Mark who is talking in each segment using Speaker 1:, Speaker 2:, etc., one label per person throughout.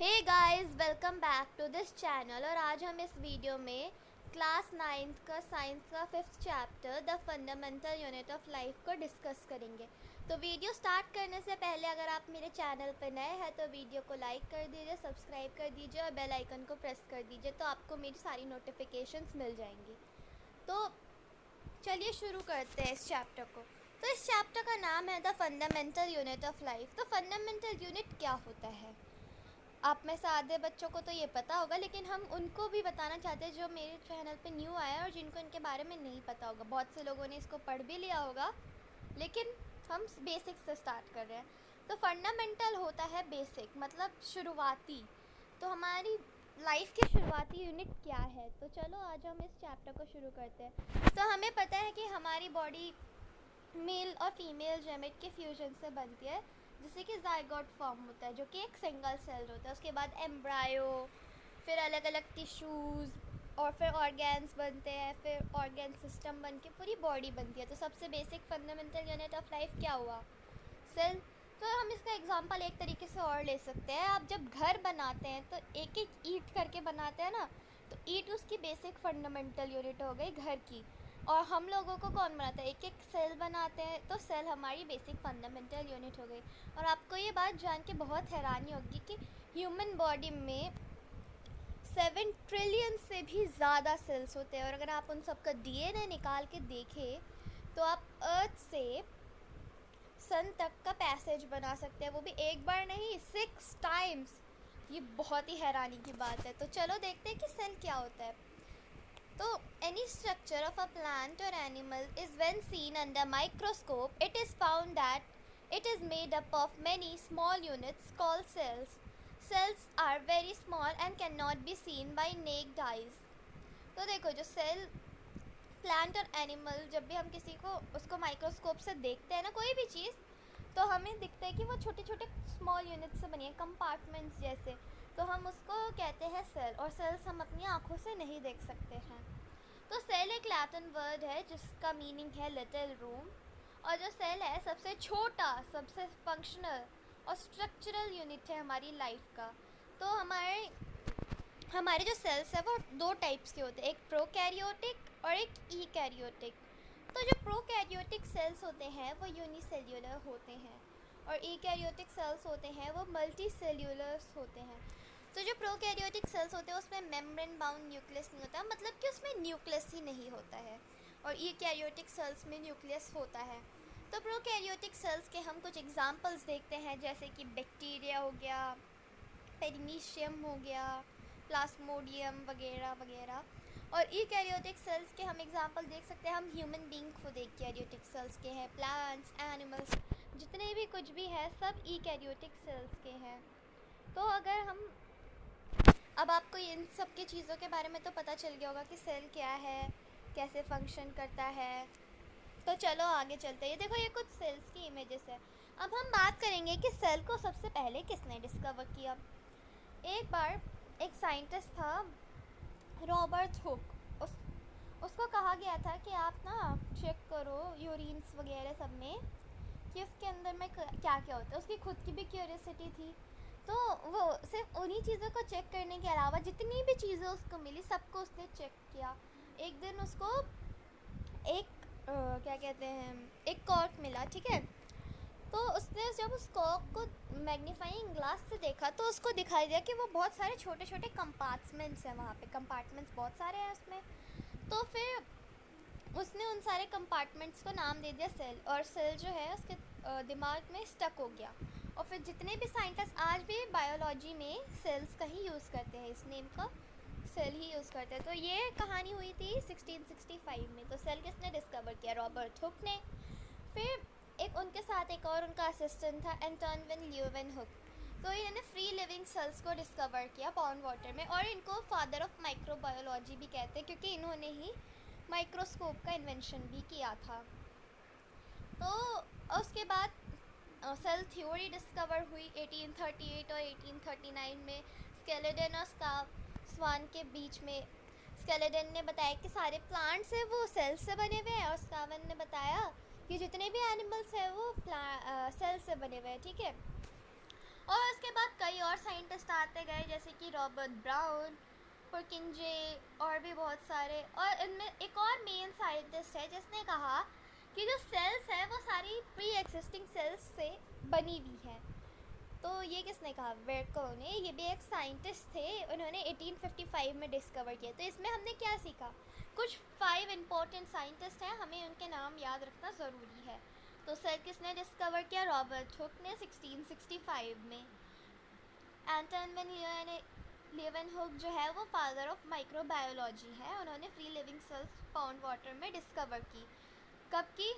Speaker 1: Hey guys, welcome back to this channel. और आज हम इस वीडियो में क्लास 9th का साइंस का 5th chapter the fundamental unit of life को डिस्कस करेंगे। तो वीडियो स्टार्ट करने से पहले अगर आप मेरे चैनल पर नए हैं तो वीडियो को लाइक कर दीजिए, सब्सक्राइब कर दीजिए और बेल आइकन को प्रेस कर दीजिए, तो आपको मेरी सारी नोटिफिकेशंस मिल जाएंगी। तो चलिए शुरू करते हैं इस चैप्टर को। तो इस चैप्टर का नाम है the fundamental unit of life. तो फंडामेंटल यूनिट क्या होता है? आप में से आधे बच्चों को तो ये पता होगा, लेकिन हम उनको भी बताना चाहते हैं जो मेरे चैनल पे न्यू आया है और जिनको इनके बारे में नहीं पता होगा। बहुत से लोगों ने इसको पढ़ भी लिया होगा, लेकिन हम बेसिक्स से स्टार्ट कर रहे हैं। तो फंडामेंटल होता है बेसिक, मतलब शुरुआती। तो हमारी लाइफ की शुरुआती यूनिट क्या है? तो चलो आज हम इस चैप्टर को शुरू करते हैं। तो हमें पता है कि हमारी बॉडी मेल और फीमेल जेमेट के फ्यूजन से बनती है, जिससे कि जाइगोट फॉर्म होता है जो कि एक सिंगल सेल होता है। उसके बाद एम्ब्रायो, फिर अलग अलग टिश्यूज़ और फिर ऑर्गेन्स बनते हैं, फिर ऑर्गेन सिस्टम बन के पूरी बॉडी बनती है। तो सबसे basic fundamental unit of life क्या हुआ? सेल। तो हम इसका एग्जांपल एक तरीके से और ले सकते हैं। आप जब घर बनाते हैं तो एक एक ईंट करके बनाते हैं ना, तो ईंट उसकी बेसिक फंडामेंटल यूनिट हो गई घर की। और हम लोगों को कौन बनाता है? एक एक सेल बनाते हैं, तो सेल हमारी बेसिक फंडामेंटल यूनिट हो गई। और आपको ये बात जान के बहुत हैरानी होगी कि ह्यूमन बॉडी में 7 ट्रिलियन से भी ज़्यादा सेल्स होते हैं। और अगर आप उन सबका डीएनए निकाल के देखें तो आप अर्थ से सन तक का पैसेज बना सकते हैं, वो भी एक बार नहीं 6 टाइम्स। ये बहुत ही हैरानी की बात है। तो चलो देखते हैं कि सेल क्या होता है। तो any structure of a plant or animal is when seen under microscope, it is found that it is made up of many small units called cells. Cells are very small and cannot be seen by naked eyes. तो देखो, जो cell plant और animal, जब भी हम किसी को उसको माइक्रोस्कोप से देखते हैं ना, कोई भी चीज़, तो हमें दिखता है कि वो छोटे छोटे स्मॉल यूनिट से बनी है, कंपार्टमेंट्स जैसे। तो हम उसको कहते हैं सेल, और सेल्स हम अपनी आँखों से नहीं देख सकते हैं। तो सेल एक लैटिन वर्ड है जिसका मीनिंग है लिटिल रूम। और जो सेल है सबसे छोटा, सबसे फंक्शनल और स्ट्रक्चरल यूनिट है हमारी लाइफ का। तो हमारे जो सेल्स है वो 2 टाइप्स के होते हैं, एक प्रोकैरियोटिक और एक ईकैरियोटिक। तो जो प्रोकैरियोटिक सेल्स होते हैं वो यूनिसेल्यूलर होते हैं, और ईकैरियोटिक सेल्स होते हैं वो मल्टी सेल्यूलर्स होते हैं। तो जो प्रोकैरियोटिक सेल्स होते हैं उसमें मेम्ब्रेन बाउंड न्यूक्लियस नहीं होता, मतलब कि उसमें न्यूक्लियस ही नहीं होता है। और ईकैरियोटिक सेल्स में न्यूक्लियस होता है। तो प्रोकैरियोटिक सेल्स के हम कुछ एग्जांपल्स देखते हैं, जैसे कि बैक्टीरिया हो गया, पेरिमीशियम हो गया, प्लाज्मोडियम वगैरह वगैरह। और ईकैरियोटिक सेल्स के हम एग्जांपल देख सकते हैं, हम ह्यूमन बींग खुद ईकैरियोटिक सेल्स के हैं, प्लांट्स, एनिमल्स, जितने भी कुछ भी है सब ईकैरियोटिक सेल्स के हैं। तो अगर हम अब आपको इन सब की चीज़ों के बारे में तो पता चल गया होगा कि सेल क्या है, कैसे फंक्शन करता है। तो चलो आगे चलते हैं। ये देखो, ये कुछ सेल्स की इमेजेस है। अब हम बात करेंगे कि सेल को सबसे पहले किसने डिस्कवर किया। एक बार एक साइंटिस्ट था, रॉबर्ट हुक। उसको कहा गया था कि आप ना चेक करो यूरिन्स वगैरह सब में कि उसके अंदर में क्या क्या होता है। उसकी खुद की भी क्यूरियोसिटी थी, तो वो सिर्फ उन्हीं चीज़ों को चेक करने के अलावा जितनी भी चीज़ें उसको मिली सबको उसने चेक किया। एक दिन उसको एक क्या कहते हैं, एक कॉर्क मिला, ठीक है। तो उसने जब उस कॉर्क को मैग्नीफाइंग ग्लास से देखा तो उसको दिखाई दिया कि वो बहुत सारे छोटे छोटे कंपार्टमेंट्स हैं, वहाँ पे कंपार्टमेंट्स बहुत सारे हैं उसमें। तो फिर उसने उन सारे कंपार्टमेंट्स को नाम दे दिया सेल, और सेल जो है उसके दिमाग में स्टक हो गया। और फिर जितने भी साइंटिस्ट आज भी बायोलॉजी में सेल्स का ही यूज़ करते हैं, इस नेम का सेल ही यूज़ करते हैं। तो ये कहानी हुई थी 1665 में। तो सेल किसने डिस्कवर किया? रॉबर्ट हुक ने। फिर एक उनके साथ एक और उनका असिस्टेंट था, एंटोन ल्यूवेन हुक। तो इन्होंने फ्री लिविंग सेल्स को डिस्कवर किया पॉन्ड वाटर में, और इनको फादर ऑफ माइक्रोबायोलॉजी भी कहते हैं क्योंकि इन्होंने ही माइक्रोस्कोप का इन्वेंशन भी किया था। तो उसके बाद सेल थ्योरी डिस्कवर हुई 1838 और 1839 में, स्केलेटन और स्वान के बीच में। स्केलेटन ने बताया कि सारे प्लांट्स हैं वो सेल से बने हुए हैं, और स्कावन ने बताया कि जितने भी एनिमल्स हैं वो सेल से बने हुए हैं, ठीक है। और उसके बाद कई और साइंटिस्ट आते गए, जैसे कि रॉबर्ट ब्राउन, पुरकिंजे और भी बहुत सारे। और इनमें एक और मेन साइंटिस्ट है जिसने कहा कि जो सेल्स है वो सारी प्री एग्जिस्टिंग सेल्स से बनी हुई है। तो ये किसने कहा? वेरको ने। ये भी एक साइंटिस्ट थे, उन्होंने 1855 में डिस्कवर किया। तो इसमें हमने क्या सीखा? कुछ 5 इम्पोर्टेंट साइंटिस्ट हैं, हमें उनके नाम याद रखना ज़रूरी है। तो सेल किसने डिस्कवर किया? रॉबर्ट हुक ने 1665 में। एंटन वेन लेवेनहुक जो है वो फादर ऑफ माइक्रोबायोलॉजी है, उन्होंने free living cells pound water में डिस्कवर की। कब की?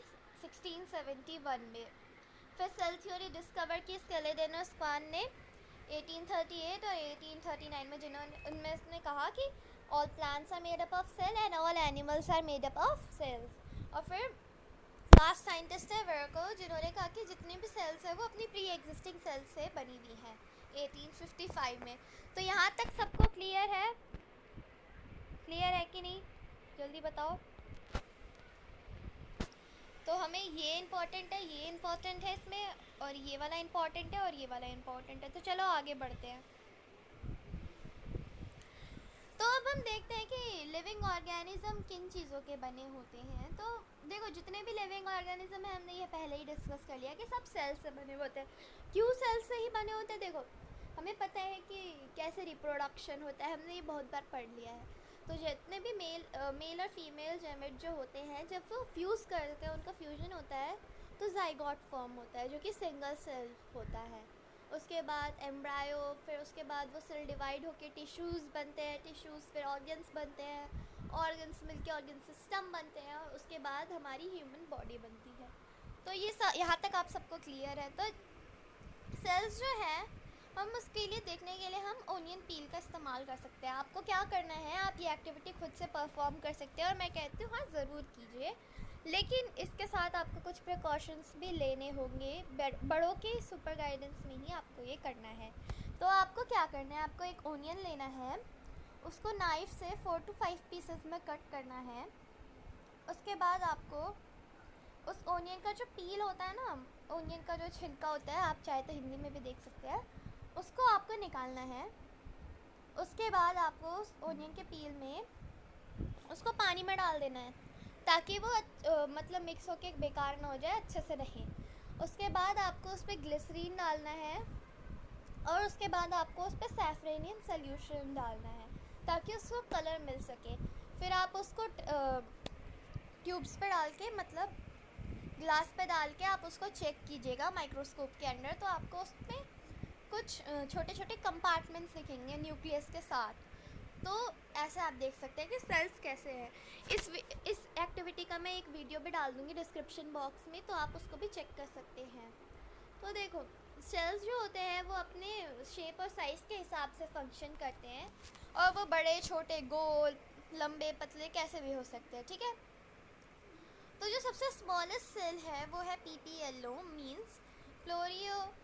Speaker 1: 1671 में। फिर सेल थ्योरी डिस्कवर की स्केलेडेनस क्वान ने 1838 और 1839 में, जिन्होंने उनमें उसने कहा कि all plants are made up of cell and all animals are made up of cells. और फिर लास्ट साइंटिस्ट है वेरको, जिन्होंने कहा कि जितनी भी सेल्स है वो अपनी प्री एग्जिस्टिंग सेल्स से बनी हुई हैं 1855 में। तो यहाँ तक सबको क्लियर है? क्लियर है कि नहीं? जल्दी बताओ। तो हमें ये इम्पोर्टेंट है, ये इम्पोर्टेंट है इसमें, और ये वाला इम्पोर्टेंट है, और ये वाला इम्पोर्टेंट है। तो चलो आगे बढ़ते हैं। तो अब हम देखते हैं कि लिविंग ऑर्गेनिज्म किन चीज़ों के बने होते हैं। तो देखो, जितने भी लिविंग ऑर्गेनिज्म हैं, हमने ये पहले ही डिस्कस कर लिया कि सब सेल से बने होते हैं। क्यों सेल से ही बने होते हैं? देखो, हमें पता है कि कैसे रिप्रोडक्शन होता है, हमने ये बहुत बार पढ़ लिया है। तो जितने भी मेल और फीमेल गैमेट जो होते हैं, जब वो फ्यूज़ करते हैं, उनका फ्यूजन होता है, तो जाइगोट फॉर्म होता है जो कि सिंगल सेल होता है। उसके बाद एम्ब्रायो, फिर उसके बाद वो सेल डिवाइड होकर टिश्यूज़ बनते हैं, टिश्यूज़ फिर ऑर्गन्स बनते हैं, ऑर्गन्स मिलके ऑर्गन सिस्टम बनते हैं, और उसके बाद हमारी ह्यूमन बॉडी बनती है। तो ये यहाँ तक आप सबको क्लियर है। तो सेल्स जो है, हम उसके लिए देखने के लिए हम ओनियन पील का इस्तेमाल कर सकते हैं। आपको क्या करना है, आप ये एक्टिविटी खुद से परफॉर्म कर सकते हैं, और मैं कहती हूँ हाँ ज़रूर कीजिए, लेकिन इसके साथ आपको कुछ प्रिकॉशंस भी लेने होंगे। बड़ों के सुपर गाइडेंस में ही आपको ये करना है। तो आपको क्या करना है, आपको एक ओनियन लेना है, उसको नाइफ़ से 4 to 5 पीसेस में कट करना है। उसके बाद आपको उस ओनियन का जो पील होता है ना, ओनियन का जो छिलका होता है, आप चाहे तो हिंदी में भी देख सकते हैं, उसको आपको निकालना है। उसके बाद आपको उस ओनियन के पील में उसको पानी में डाल देना है, ताकि वो मतलब मिक्स होके बेकार ना हो जाए, अच्छे से रहे। उसके बाद आपको उस पर ग्लिसरीन डालना है, और उसके बाद आपको उस पर सैफरेनियन सोल्यूशन डालना है, ताकि उसको कलर मिल सके। फिर आप उसको ट्यूब्स पे डाल के, मतलब ग्लास पे डाल के आप उसको चेक कीजिएगा माइक्रोस्कोप के अंदर। तो आपको उसमें कुछ छोटे छोटे कंपार्टमेंट्स दिखेंगे न्यूक्लियस के साथ। तो ऐसे आप देख सकते हैं कि सेल्स कैसे हैं। इस एक्टिविटी का मैं एक वीडियो भी डाल दूँगी डिस्क्रिप्शन बॉक्स में, तो आप उसको भी चेक कर सकते हैं। तो देखो, सेल्स जो होते हैं वो अपने शेप और साइज़ के हिसाब से फंक्शन करते हैं, और वो बड़े छोटे, गोल, लंबे, पतले कैसे भी हो सकते हैं, ठीक है। तो जो सबसे स्मॉलेस्ट सेल है वो है PPLO, मीन्स प्लोरियोफिनियोमिया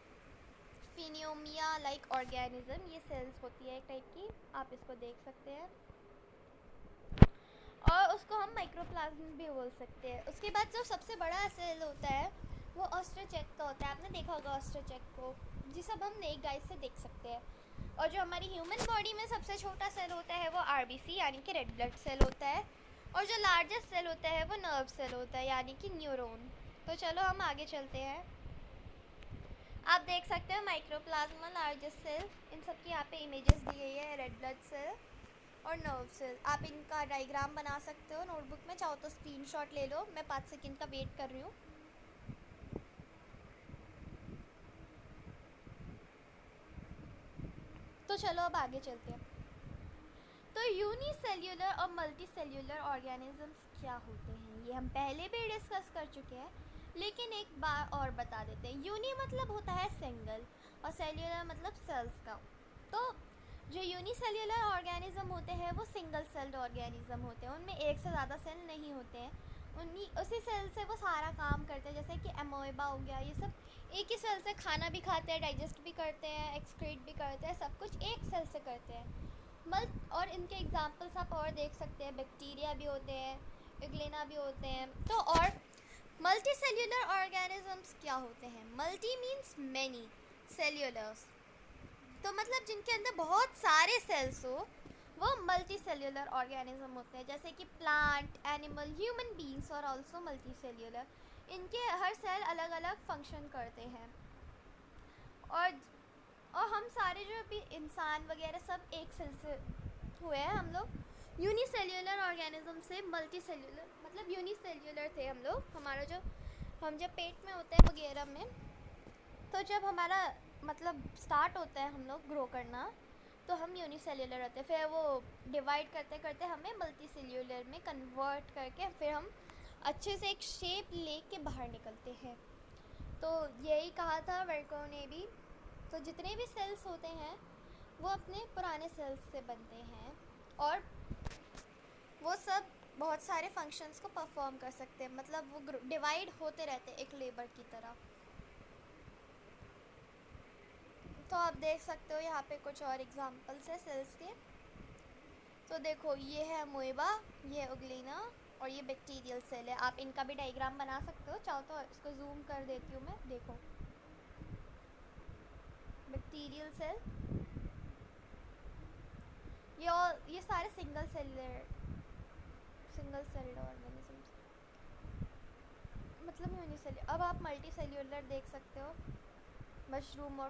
Speaker 1: लाइक ऑर्गेनिज्म। ये सेल्स होती है एक टाइप की, आप इसको देख सकते हैं, और उसको हम माइक्रोप्लाज्म भी बोल सकते हैं। उसके बाद जो सबसे बड़ा सेल होता है वो ऑस्ट्रोचेक का होता है। आपने देखा होगा ऑस्ट्रोचेक को, जिसे हम नेक गाइस से देख सकते हैं। और जो हमारी ह्यूमन बॉडी में सबसे छोटा सेल होता है वो RBC यानी कि रेड ब्लड सेल होता है, और जो लार्जेस्ट सेल होता है वो नर्व सेल होता है यानी कि न्यूरॉन। तो चलो हम आगे चलते हैं। आप देख सकते हो माइक्रोप्लाज्मा, लार्जेस्ट सेल, इन सब की यहाँ पे इमेजेस दी गई है, रेड ब्लड सेल और नर्व सेल। आप इनका डायग्राम बना सकते हो नोटबुक में, चाहो तो स्क्रीनशॉट ले लो। मैं 5 सेकंड का वेट कर रही हूँ। तो चलो अब आगे चलते हैं। तो यूनिसेल्यूलर और मल्टीसेल्यूलर ऑर्गेनिजम्स क्या होते हैं, ये हम पहले भी डिस्कस कर चुके हैं, लेकिन एक बार और बता देते हैं। यूनी मतलब होता है सिंगल, और सेल्यूलर मतलब सेल्स का। तो जो यूनिसेल्यूलर ऑर्गेनिज्म होते हैं वो सिंगल सेल्ड ऑर्गेनिज्म होते हैं, उनमें एक से ज़्यादा सेल नहीं होते हैं। उसी सेल से वो सारा काम करते हैं, जैसे कि एमोएबा हो गया, ये सब एक ही सेल से खाना भी खाते हैं, डाइजेस्ट भी करते हैं, एक्सक्रीट भी करते हैं, सब कुछ एक सेल से करते हैं। और इनके एग्जाम्पल्स आप और देख सकते हैं, बैक्टीरिया भी होते हैं, इग्लेना भी होते हैं। तो और मल्टी सेल्यूलर ऑर्गेनिजम्स क्या होते हैं? मल्टी मीन्स मैनी, सेल्यूलर्स तो मतलब जिनके अंदर बहुत सारे सेल्स हो वो मल्टी सेल्यूलर ऑर्गेनिज्म होते हैं, जैसे कि प्लांट, एनिमल, ह्यूमन बींग्स और ऑल्सो मल्टी सेल्यूलर। इनके हर सेल अलग अलग फंक्शन करते हैं। और हम सारे जो अभी इंसान वगैरह सब एक सेल से हुए हैं। हम लोग यूनिसेल्यूलर ऑर्गेनिज्म से मल्टी सेल्यूलर, मतलब यूनिसेल्यूलर थे हम लोग। हमारा जो हम जब पेट में होते हैं वगैरह में, तो जब हमारा मतलब स्टार्ट होता है हम लोग ग्रो करना, तो हम यूनिसेल्यूलर होते हैं। फिर वो डिवाइड करते करते हमें मल्टी सेल्यूलर में कन्वर्ट करके फिर हम अच्छे से एक शेप लेके बाहर निकलते हैं। तो यही कहा था वर्को ने भी। तो जितने भी सेल्स होते हैं वो अपने पुराने सेल्स से बनते हैं और वो सब बहुत सारे फंक्शंस को परफॉर्म कर सकते हैं, मतलब वो डिवाइड होते रहते हैं एक लेबर की तरह। तो आप देख सकते हो यहाँ पे कुछ और एग्जांपल्स है सेल्स के। तो देखो ये है अमोएबा, ये है उग्लिना और ये बैक्टीरियल सेल है। आप इनका भी डायग्राम बना सकते हो, चाहो तो इसको जूम कर देती हूँ मैं। देखो बैक्टीरियल सेल, ये सारे सिंगल सेल्ड ऑर्गेनिजम्स, मतलब यूनिसेल्यूलर। अब आप मल्टी सेल्यूलर देख सकते हो, मशरूम और